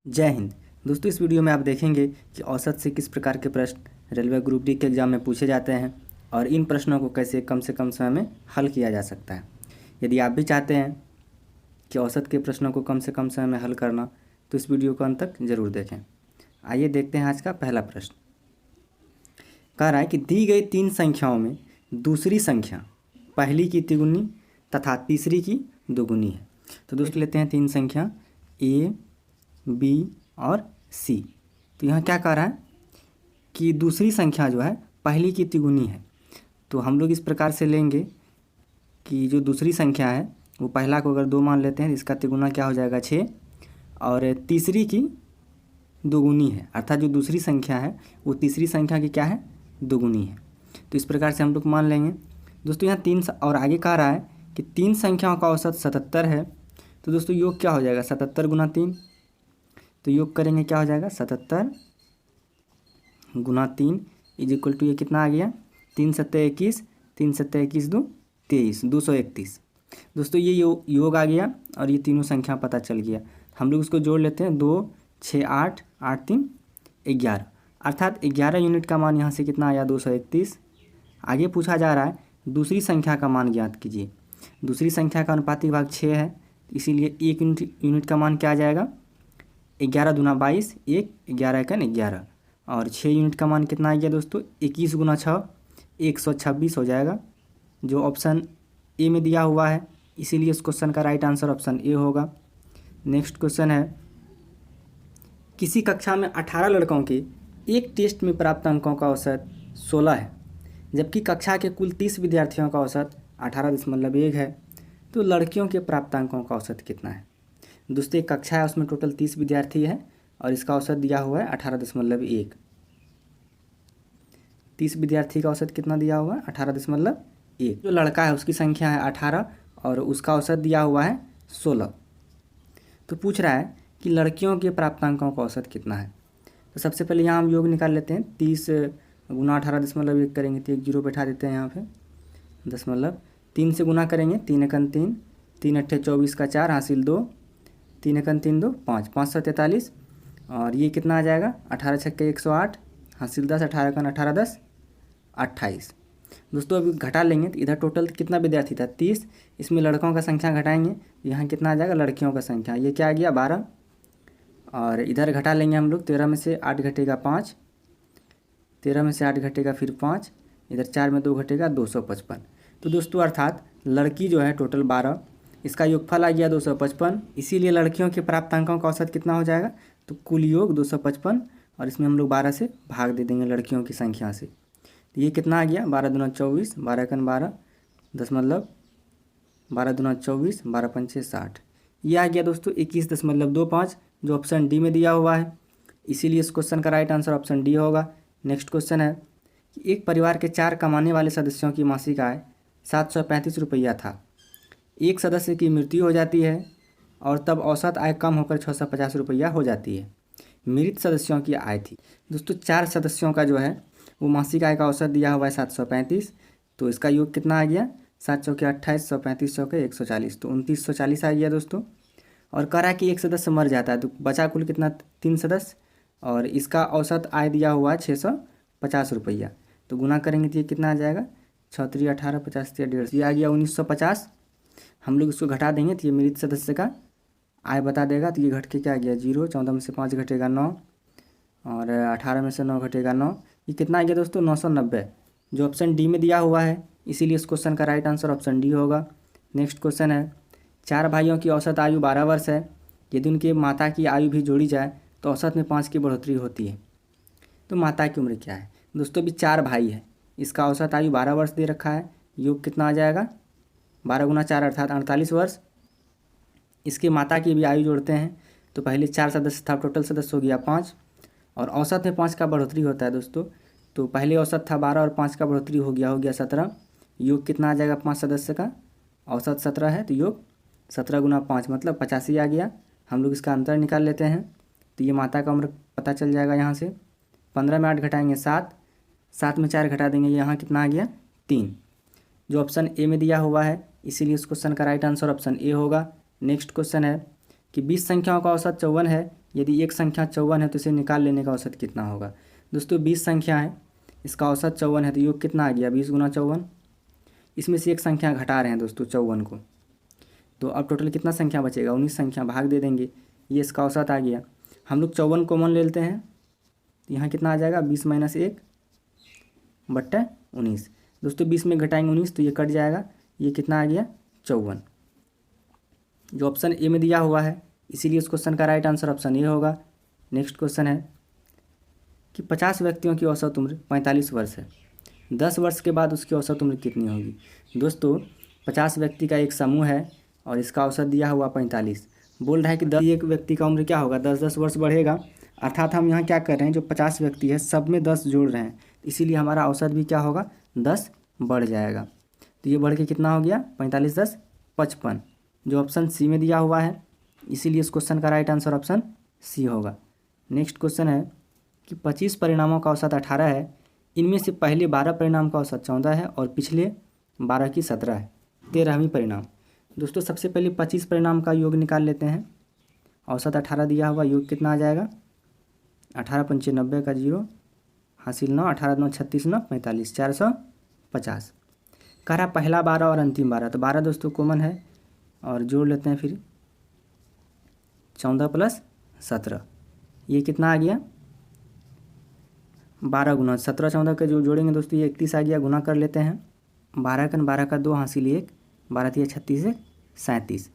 जय हिंद। दोस्तों, इस वीडियो में आप देखेंगे कि औसत से किस प्रकार के प्रश्न रेलवे ग्रुप डी के एग्ज़ाम में पूछे जाते हैं और इन प्रश्नों को कैसे कम से कम समय में हल किया जा सकता है। यदि आप भी चाहते हैं कि औसत के प्रश्नों को कम से कम समय में हल करना, तो इस वीडियो को अंत तक ज़रूर देखें। आइए देखते हैं आज का पहला प्रश्न। कह रहा है कि दी गई 3 संख्याओं में दूसरी संख्या पहली की तिगुनी तथा तीसरी की दुगुनी है। तो दोस्तों लेते हैं 3 संख्या ए, बी और सी। तो यहाँ क्या कह रहा है कि दूसरी संख्या जो है पहली की तिगुनी है। तो हम लोग इस प्रकार से लेंगे कि जो दूसरी संख्या है वो पहला को अगर 2 मान लेते हैं, इसका तिगुना क्या हो जाएगा 6, और तीसरी की दुगुनी है, अर्थात जो दूसरी संख्या है वो तीसरी संख्या की क्या है, दुगुनी है। तो इस प्रकार से हम लोग मान लेंगे। दोस्तों यहाँ 3 और आगे कह रहा है कि 3 संख्याओं का औसत 77 है। तो दोस्तों योग क्या हो जाएगा, 77 गुना 3। तो योग करेंगे क्या हो जाएगा, 77 गुना 3 इज इक्वल टू ये कितना आ गया, 3 सत्ते 21, 3 सत्ते 21 दो 23, 231। दोस्तों ये योग आ गया और ये तीनों संख्या पता चल गया। हम लोग इसको जोड़ लेते हैं, 2 6 8 8 3 11, अर्थात 11 यूनिट का मान यहाँ से कितना आया, 231। आगे पूछा जा रहा है दूसरी संख्या का मान ज्ञात कीजिए। दूसरी संख्या का अनुपातिक भाग 6 है, इसीलिए 1 यूनिट का मान क्या आ जाएगा, 11 दूना 22, 1 11 एकन 11, और 6 यूनिट का मान कितना आ गया दोस्तों, 21 गुना 6 126 हो जाएगा, जो ऑप्शन ए में दिया हुआ है। इसीलिए इस क्वेश्चन का राइट आंसर ऑप्शन ए होगा। नेक्स्ट क्वेश्चन है, किसी कक्षा में 18 लड़कों के एक टेस्ट में प्राप्त अंकों का औसत 16 है, जबकि कक्षा के कुल 30 विद्यार्थियों का औसत 18.1 है। तो लड़कियों के प्राप्त अंकों का औसत कितना है। दोस्तों एक कक्षा है, उसमें टोटल 30 विद्यार्थी है और इसका औसत दिया हुआ है 18.1। 30 विद्यार्थी का औसत कितना दिया हुआ है, 18.1। जो लड़का है उसकी संख्या है 18 और उसका औसत दिया हुआ है 16। तो पूछ रहा है कि लड़कियों के प्राप्तांकों का औसत कितना है। तो सबसे पहले यहाँ हम योग निकाल लेते हैं। 30 गुना 18.1 करेंगे तो एक जीरो बैठा देते हैं यहाँ पे, 3 से गुना करेंगे, 3 एकन 3, 3 अट्ठे 24 का 4 हासिल 2, 3 एकन 3 2 5, 5 सौ 43, और ये कितना आ जाएगा, 18 छक्के 108 हासिल 10, 18 एकन 18 10 28। दोस्तों अभी घटा लेंगे तो इधर टोटल कितना विद्यार्थी था, 30। इसमें लड़कों का संख्या घटाएंगे, यहाँ कितना आ जाएगा, लड़कियों का संख्या, ये क्या आ गया 12, और इधर घटा लेंगे हम लोग, 13 में से 8 घटेगा 5, 13 में से 8 घटेगा फिर 5, इधर 4 में 2 घटेगा 255। तो दोस्तों अर्थात लड़की जो है टोटल 12, इसका योगफल आ गया 255। इसीलिए लड़कियों के प्राप्तांकों का औसत कितना हो जाएगा, तो कुल योग 255, और इसमें हम लोग 12 से भाग दे देंगे लड़कियों की संख्या से। तो ये कितना आ गया, 12 दूना 24, 12 एकन 12, 12 दूना 24, 12 पंचे 60। ये आ गया दोस्तों 21.25, जो ऑप्शन डी में दिया हुआ है। इसीलिए इस क्वेश्चन का राइट आंसर ऑप्शन डी होगा। नेक्स्ट क्वेश्चन है कि एक परिवार के 4 कमाने वाले सदस्यों की मासिक आय 735 रुपया था। एक सदस्य की मृत्यु हो जाती है और तब औसत आय कम होकर 650 रुपया हो जाती है। मृत सदस्यों की आय थी। दोस्तों 4 सदस्यों का जो है वो मासिक आय का औसत दिया हुआ है 735। तो इसका योग कितना आ गया, 7 चौके 28, 135 चौके 140, तो 2940 आ गया दोस्तों। और करा कि एक सदस्य मर जाता है तो बचा कुल कितना, 3 सदस्य, और इसका औसत आय दिया हुआ है 650 रुपया। तो गुना करेंगे तो ये कितना आ जाएगा, 6 3 18 50 150, ये आ गया 1950। हम लोग इसको घटा देंगे तो ये मृत सदस्य का आय बता देगा। तो ये घट के क्या आ गया 0, 14 में से 5 घटेगा 9, और 18 में से 9 घटेगा 9, ये कितना आ गया दोस्तों 990, जो ऑप्शन डी में दिया हुआ है। इसीलिए इस क्वेश्चन का राइट आंसर ऑप्शन डी होगा। नेक्स्ट क्वेश्चन है, 4 भाइयों की औसत आयु 12 वर्ष है। यदि उनके माता की आयु भी जोड़ी जाए तो औसत में 5 की बढ़ोतरी होती है। तो माता की उम्र क्या है। दोस्तों अभी 4 भाई है, इसका औसत आयु 12 वर्ष दे रखा है। योग कितना आ जाएगा, 12 गुना 4 अर्थात 48 वर्ष। इसके माता की भी आयु जोड़ते हैं तो पहले 4 सदस्य था, टोटल सदस्य हो गया 5, और औसत में 5 का बढ़ोतरी होता है दोस्तों। तो पहले औसत था 12 और 5 का बढ़ोतरी हो गया 17। योग कितना आ जाएगा 5 सदस्य का, औसत 17 है तो योग 17 गुना 5 मतलब 85 आ गया। हम लोग इसका अंतर निकाल लेते हैं तो ये माता का उम्र पता चल जाएगा। यहाँ से 15 में 8 घटाएंगे 7, 7 में 4 घटा देंगे, यहाँ कितना आ गया 3, जो ऑप्शन ए में दिया हुआ है। इसीलिए इस क्वेश्चन का राइट आंसर ऑप्शन ए होगा। नेक्स्ट क्वेश्चन है कि 20 संख्याओं का औसत 54 है, यदि एक संख्या 54 है तो इसे निकाल लेने का औसत कितना होगा। दोस्तों 20 संख्या है, इसका औसत 54 है, तो योग कितना आ गया 20 गुना 54। इसमें से एक संख्या घटा रहे हैं दोस्तों 54 को, तो अब टोटल कितना संख्या बचेगा 19 संख्या, भाग दे देंगे, ये इसका औसत आ गया। हम लोग 54 कॉमन ले लेते हैं, तो यहाँ कितना आ जाएगा 20 - 1 बट्टा 19। दोस्तों 20 में घटाएंगे 19 तो ये कट जाएगा, ये कितना आ गया 54। जो ऑप्शन ए में दिया हुआ है, इसीलिए उस क्वेश्चन का राइट आंसर ऑप्शन ए होगा। नेक्स्ट क्वेश्चन है कि 50 व्यक्तियों की औसत उम्र 45 वर्ष है, 10 वर्ष के बाद उसकी औसत उम्र कितनी होगी। दोस्तों 50 व्यक्ति का एक समूह है और इसका औसत दिया हुआ 45, बोल रहा है कि 10 एक व्यक्ति का उम्र क्या होगा 10-10 वर्ष बढ़ेगा, अर्थात हम यहाँ क्या कर रहे हैं, जो 50 व्यक्ति है सब में 10 जोड़ रहे हैं, इसीलिए हमारा औसत भी क्या होगा 10 बढ़ जाएगा। तो ये बढ़ के कितना हो गया 45 10 55, जो ऑप्शन सी में दिया हुआ है, इसीलिए इस क्वेश्चन का राइट आंसर ऑप्शन सी होगा। नेक्स्ट क्वेश्चन है कि 25 परिणामों का औसत 18 है, इनमें से पहले 12 परिणाम का औसत 14 है और पिछले 12 की 17 है, 13वीं परिणाम। दोस्तों सबसे पहले 25 परिणाम का योग निकाल लेते हैं, औसत 18 दिया हुआ, योग कितना आ जाएगा 18 पंचे 90 का 0 हासिल 9, 18 9 36 9 45 450। कह रहा पहला 12 और अंतिम 12, तो 12 दोस्तों कॉमन है और जोड़ लेते हैं, फिर 14 + 17, ये कितना आ गया 12 गुना 17 14 के जो जोड़ेंगे दोस्तों ये 31 आ गया, गुना कर लेते हैं 12 का 2 हासिल 1, 12 3 36 1 37।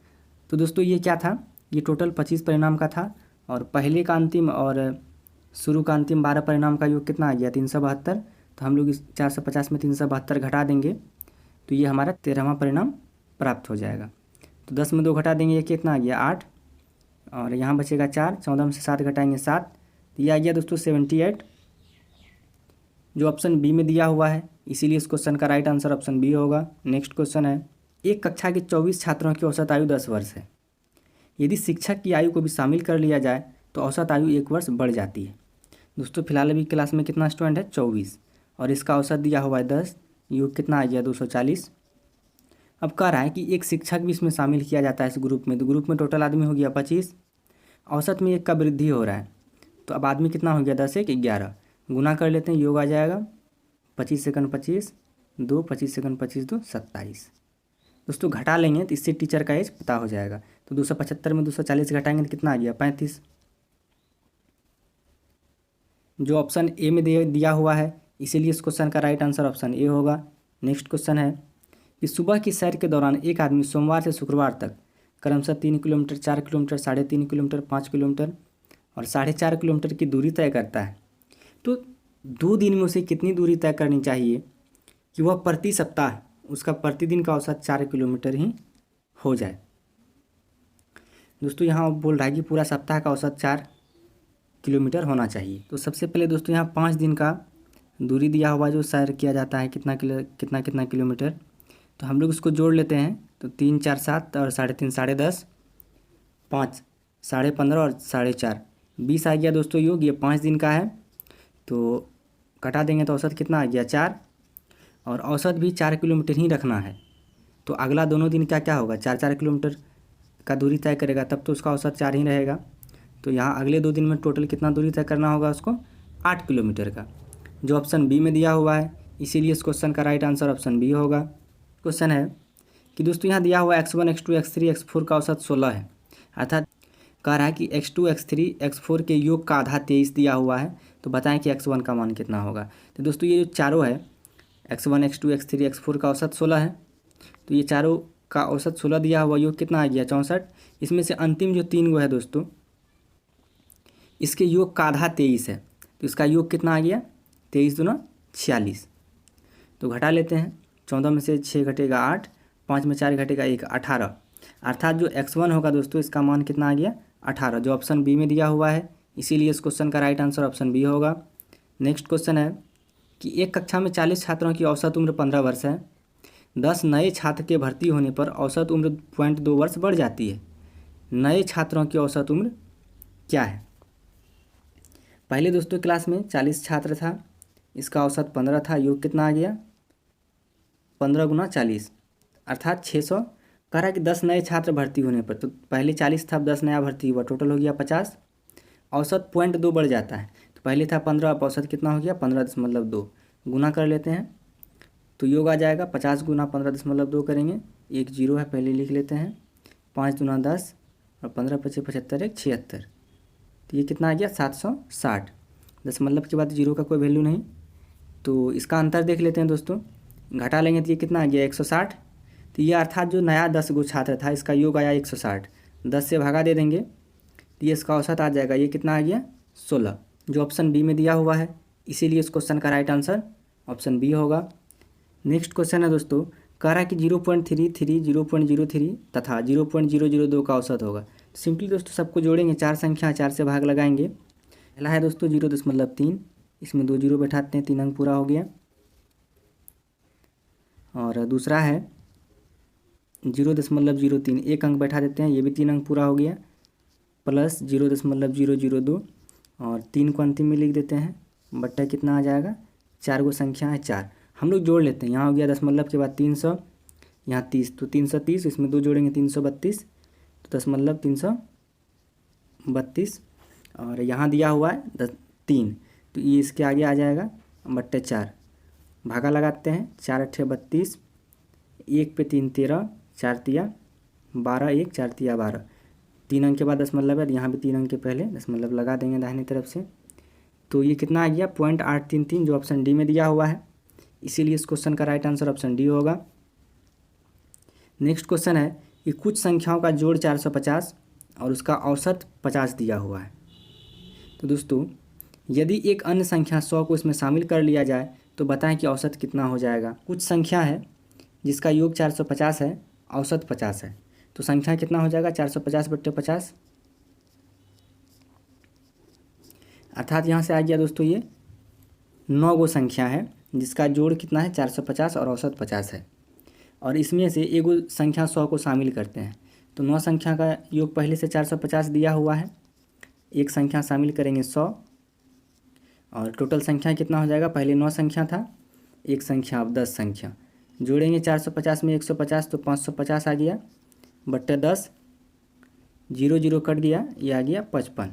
तो दोस्तों ये क्या था, ये टोटल 25 परिणाम का था और पहले का अंतिम और शुरू का अंतिम 12 परिणाम का योग कितना आ गया 372। तो हम लोग इस 450 में 372 घटा देंगे तो ये हमारा 13वां परिणाम प्राप्त हो जाएगा। तो 10 में 2 घटा देंगे, ये कितना आ गया 8 और यहाँ बचेगा 4, 14 में से 7 घटाएंगे 7, तो ये आ गया दोस्तों 78, जो ऑप्शन बी में दिया हुआ है, इसीलिए इस क्वेश्चन का राइट आंसर ऑप्शन बी होगा। नेक्स्ट क्वेश्चन है, एक कक्षा के 24 छात्रों की औसत आयु 10 वर्ष है, यदि शिक्षक की आयु को भी शामिल कर लिया जाए तो औसत आयु 1 वर्ष बढ़ जाती है। दोस्तों फिलहाल अभी क्लास में कितना स्टूडेंट है 24 और इसका औसत दिया हुआ है 10, योग कितना आ गया 240। अब कह रहा है कि एक शिक्षक भी इसमें शामिल किया जाता है इस ग्रुप में, तो ग्रुप में टोटल आदमी हो गया 25, औसत में 1 का वृद्धि हो रहा है, तो अब आदमी कितना हो गया 10 1 11, गुना कर लेते हैं, योग आ जाएगा 25 सेकंड 25 2 25 सेकंड 25 2 27। दोस्तों घटा लेंगे तो इससे टीचर का एज पता हो जाएगा, तो 275 में 240 घटाएंगे तो कितना आ गया 35, जो ऑप्शन ए में दिया हुआ है, इसीलिए इस क्वेश्चन का राइट आंसर ऑप्शन ए होगा। नेक्स्ट क्वेश्चन है कि सुबह की सैर के दौरान एक आदमी सोमवार से शुक्रवार तक क्रमशः 3 किलोमीटर 4 किलोमीटर 3.5 किलोमीटर 5 किलोमीटर और 4.5 किलोमीटर की दूरी तय करता है, तो 2 दिन में उसे कितनी दूरी तय करनी चाहिए कि वह प्रति सप्ताह उसका प्रतिदिन का औसत 4 किलोमीटर ही हो जाए। दोस्तों यहाँ बोल रहा है कि पूरा सप्ताह का औसत 4 किलोमीटर होना चाहिए। तो सबसे पहले दोस्तों यहाँ 5 दिन का दूरी दिया हुआ जो सैर किया जाता है कितना किलोमीटर, तो हम लोग उसको जोड़ लेते हैं, तो 3 4 7 और 3.5 10.5 5 15.5 और 4.5 20 आ गया दोस्तों योग, ये 5 दिन का है, तो कटा देंगे तो औसत कितना आ गया 4, और औसत भी 4 किलोमीटर ही रखना है, तो अगला दोनों दिन क्या क्या होगा 4 4 किलोमीटर का दूरी तय करेगा, तब तो उसका औसत 4 ही रहेगा। तो यहाँ अगले 2 दिन में टोटल कितना दूरी तय करना होगा उसको 8 किलोमीटर का, जो ऑप्शन बी में दिया हुआ है, इसीलिए इस क्वेश्चन का राइट आंसर ऑप्शन बी होगा। क्वेश्चन है कि दोस्तों यहाँ दिया हुआ x1 x2 x3 x4 का औसत 16 है, अर्थात कह रहा है कि x2 x3 x4 के योग का आधा 23 दिया हुआ है, तो बताएं कि x1 का मान कितना होगा। तो दोस्तों ये जो चारों है x1 x2 x3 x4 का औसत 16 है, तो ये चारों का औसत 16 दिया हुआ, योग कितना आ गया 64, इसमें से अंतिम जो 3 गो है दोस्तों इसके योग का आधा 23 है, तो इसका योग कितना आ गया 23 दूना 46, तो घटा लेते हैं, 14 में से 6 घटेगा 8, 5 में 4 घटेगा 1 18, अर्थात जो x1 होगा दोस्तों इसका मान कितना आ गया 18, जो ऑप्शन बी में दिया हुआ है, इसीलिए इस क्वेश्चन का राइट आंसर ऑप्शन बी होगा। नेक्स्ट क्वेश्चन है कि एक कक्षा में 40 छात्रों की औसत उम्र 15 वर्ष है, 10 नए छात्र के भर्ती होने पर औसत उम्र 0.2 वर्ष बढ़ जाती है, नए छात्रों की औसत उम्र क्या है। पहले दोस्तों क्लास में 40 छात्र था, इसका औसत 15 था, योग कितना आ गया 15 गुना 40 अर्थात 600। कह रहा है कि 10 नए छात्र भर्ती होने पर, तो पहले 40 था, अब 10 नया भर्ती हुआ, टोटल हो गया 50, औसत 0.2 बढ़ जाता है। तो पहले था 15, अब औसत कितना हो गया 15.2। गुना कर लेते हैं तो योग आ जाएगा 50 गुना 15.2 करेंगे, एक जीरो है पहले लिख लेते हैं, 5 दूना 10 और 15 पचे 75 एक 76। तो ये कितना आ गया 760। दशमलव के बाद जीरो का कोई वैल्यू नहीं, तो इसका अंतर देख लेते हैं दोस्तों। घटा लेंगे तो ये कितना आ गया 160। तो ये अर्थात जो नया 10 गो छात्र था इसका योग आया 160, 10 से भागा दे देंगे तो ये इसका औसत आ जाएगा, ये कितना आ गया 16, जो ऑप्शन बी में दिया हुआ है। इसीलिए इस क्वेश्चन का राइट आंसर ऑप्शन बी होगा। नेक्स्ट क्वेश्चन है दोस्तों, कह रहा है कि 0.33, 0.03 तथा 0.002 का औसत होगा। सिंपली दोस्तों सबको जोड़ेंगे, चार संख्या 4 से भाग लगाएंगे। पहला है दोस्तों 0.3, इसमें 2 जीरो बैठाते हैं, 3 अंक पूरा हो गया। और दूसरा है 0.03, 1 अंक बैठा देते हैं, ये भी 3 अंक पूरा हो गया। प्लस 0.002 और 3 को अंतिम में लिख देते हैं, बट्टा कितना आ जाएगा 4 गो संख्या है 4। हम लोग जोड़ लेते हैं, यहाँ हो गया दशमलव के बाद 300, यहाँ 30, तो 330, इसमें 2 जोड़ेंगे 332, तो दशमलव 332। और यहाँ दिया हुआ है 3, तो ये इसके आगे आ जाएगा बट्टे 4। भागा लगाते हैं, 4 अट्ठे 32, 1 पे 3 13, 4 तिया 12, 1 4 तिया 12, 3 अंक के बाद दशमलव है, यहाँ भी 3 अंक के पहले दशमलव लगा देंगे दाहिनी तरफ से। तो ये कितना आ गया 0.833, जो ऑप्शन डी में दिया हुआ है। इसीलिए इस क्वेश्चन का राइट आंसर ऑप्शन डी होगा। नेक्स्ट क्वेश्चन है कि कुछ संख्याओं का जोड़ 450 और उसका औसत 50 दिया हुआ है। तो दोस्तों यदि एक अन्य संख्या 100 को इसमें शामिल कर लिया जाए तो बताएं कि औसत कितना हो जाएगा। कुछ संख्या है जिसका योग 450 है, औसत 50 है, तो संख्या कितना हो जाएगा 450 बट्टे 50, अर्थात यहाँ से आ गया दोस्तों ये 9 गो संख्या है जिसका जोड़ कितना है 450 और औसत 50 है। और इसमें से एगो संख्या 100 को शामिल करते हैं, तो 9 संख्या का योग पहले से 450 दिया हुआ है, एक संख्या शामिल करेंगे 100 और टोटल संख्या कितना हो जाएगा, पहले 9 संख्या था, एक संख्या अब 10 संख्या, जोड़ेंगे 450 में 150 तो 550 आ गया, बट्टे 10, 0 0 कट गया, ये आ गया 55।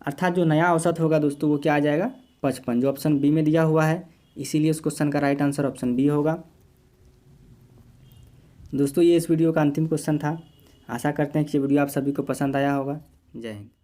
अर्थात जो नया औसत होगा दोस्तों वो क्या आ जाएगा 55, जो ऑप्शन बी में दिया हुआ है। इसीलिए इस क्वेश्चन का राइट आंसर ऑप्शन बी होगा। दोस्तों ये इस वीडियो का अंतिम क्वेश्चन था। आशा करते हैं कि ये वीडियो आप सभी को पसंद आया होगा। जय हिंद।